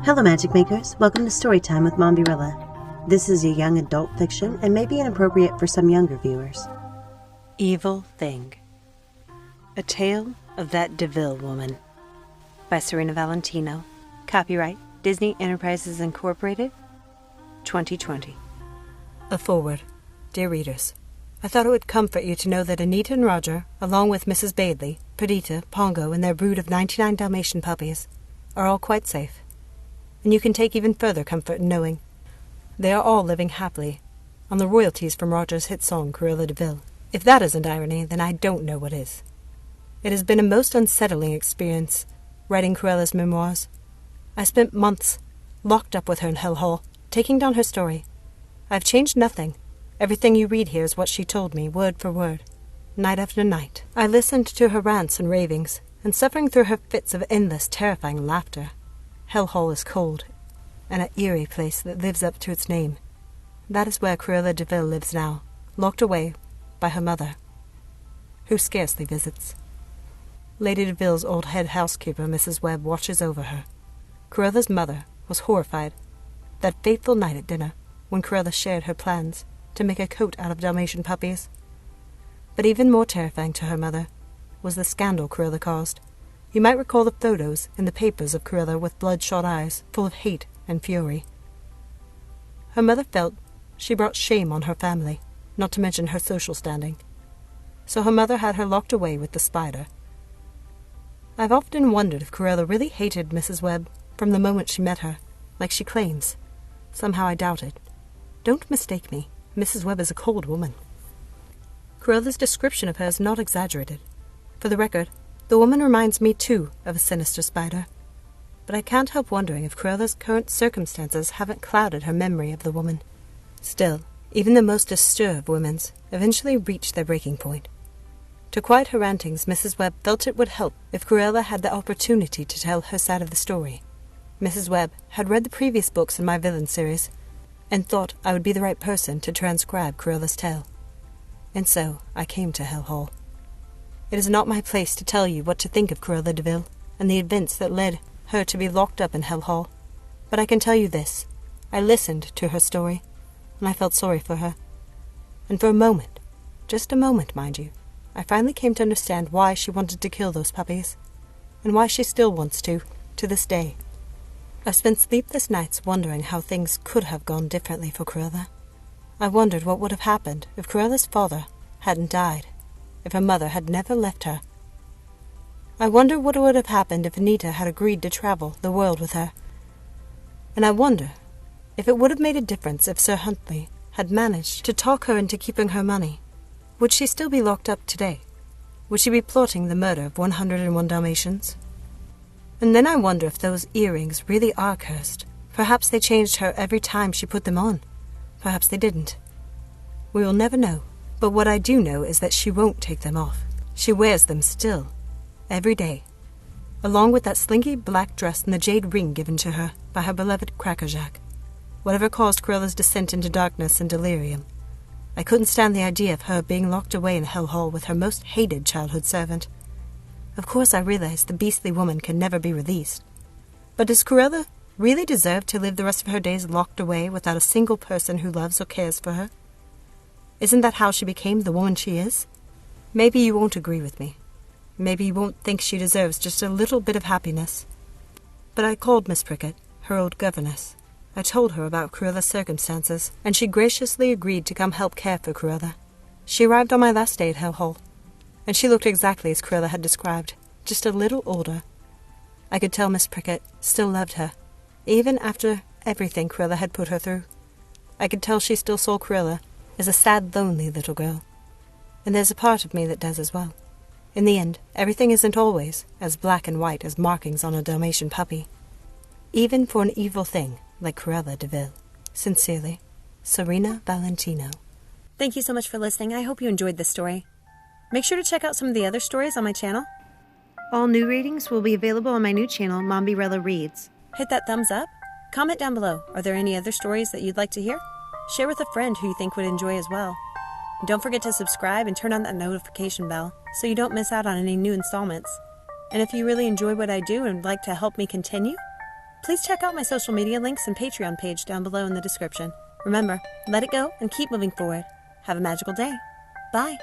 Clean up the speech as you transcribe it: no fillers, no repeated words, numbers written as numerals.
Hello Magic Makers, welcome to Storytime with Mombierella. This is a young adult fiction and may be inappropriate for some younger viewers. Evil Thing. A Tale of That DeVille Woman by Serena Valentino. Copyright Disney Enterprises Incorporated, 2020. A foreword. Dear readers, I thought it would comfort you to know that Anita and Roger, along with Mrs. Bailey, Perdita, Pongo, and their brood of 99 Dalmatian puppies, are all quite safe. And you can take even further comfort in knowing they are all living happily on the royalties from Roger's hit song, Cruella de Vil. If that isn't irony, then I don't know what is. It has been a most unsettling experience, writing Cruella's memoirs. I spent months locked up with her in Hell Hall, taking down her story. I've changed nothing. Everything you read here is what she told me, word for word, night after night. I listened to her rants and ravings, and suffering through her fits of endless, terrifying laughter. Hell Hall is cold, and an eerie place that lives up to its name. That is where Cruella de Vil lives now, locked away by her mother, who scarcely visits. Lady de Vil's old head housekeeper, Mrs. Webb, watches over her. Cruella's mother was horrified that fateful night at dinner when Cruella shared her plans to make a coat out of Dalmatian puppies. But even more terrifying to her mother was the scandal Cruella caused. You might recall the photos in the papers of Cruella with bloodshot eyes, full of hate and fury. Her mother felt she brought shame on her family, not to mention her social standing. So her mother had her locked away with the spider. I've often wondered if Cruella really hated Mrs. Webb from the moment she met her, like she claims. Somehow I doubt it. Don't mistake me. Mrs. Webb is a cold woman. Cruella's description of her is not exaggerated. For the record, the woman reminds me, too, of a sinister spider. But I can't help wondering if Cruella's current circumstances haven't clouded her memory of the woman. Still, even the most austere of women's eventually reach their breaking point. To quiet her rantings, Mrs. Webb felt it would help if Cruella had the opportunity to tell her side of the story. Mrs. Webb had read the previous books in my villain series, and thought I would be the right person to transcribe Cruella's tale. And so I came to Hell Hall. It is not my place to tell you what to think of Cruella de Vil and the events that led her to be locked up in Hell Hall, but I can tell you this. I listened to her story, and I felt sorry for her. And for a moment, just a moment, mind you, I finally came to understand why she wanted to kill those puppies, and why she still wants to this day. I've spent sleepless nights wondering how things could have gone differently for Cruella. I wondered what would have happened if Cruella's father hadn't died, if her mother had never left her. I wonder what would have happened if Anita had agreed to travel the world with her. And I wonder if it would have made a difference if Sir Huntley had managed to talk her into keeping her money. Would she still be locked up today? Would she be plotting the murder of 101 Dalmatians? And then I wonder if those earrings really are cursed. Perhaps they changed her every time she put them on. Perhaps they didn't. We will never know. But what I do know is that she won't take them off. She wears them still, every day, along with that slinky black dress and the jade ring given to her by her beloved Crackerjack. Whatever caused Cruella's descent into darkness and delirium, I couldn't stand the idea of her being locked away in Hell Hall with her most hated childhood servant. Of course I realize the beastly woman can never be released. But does Cruella really deserve to live the rest of her days locked away without a single person who loves or cares for her? Isn't that how she became the woman she is? Maybe you won't agree with me. Maybe you won't think she deserves just a little bit of happiness. But I called Miss Prickett, her old governess. I told her about Cruella's circumstances, and she graciously agreed to come help care for Cruella. She arrived on my last day at Hell Hall, and she looked exactly as Cruella had described, just a little older. I could tell Miss Prickett still loved her, even after everything Cruella had put her through. I could tell she still saw Cruella as a sad, lonely little girl. And there's a part of me that does as well. In the end, everything isn't always as black and white as markings on a Dalmatian puppy. Even for an evil thing like Cruella de Vil. Sincerely, Serena Valentino. Thank you so much for listening. I hope you enjoyed this story. Make sure to check out some of the other stories on my channel. All new readings will be available on my new channel, Mombierella Reads. Hit that thumbs up. Comment down below. Are there any other stories that you'd like to hear? Share with a friend who you think would enjoy as well. And don't forget to subscribe and turn on that notification bell so you don't miss out on any new installments. And if you really enjoy what I do and would like to help me continue, Please check out my social media links and Patreon page down below in the description. Remember, let it go and keep moving forward. Have a magical day. Bye.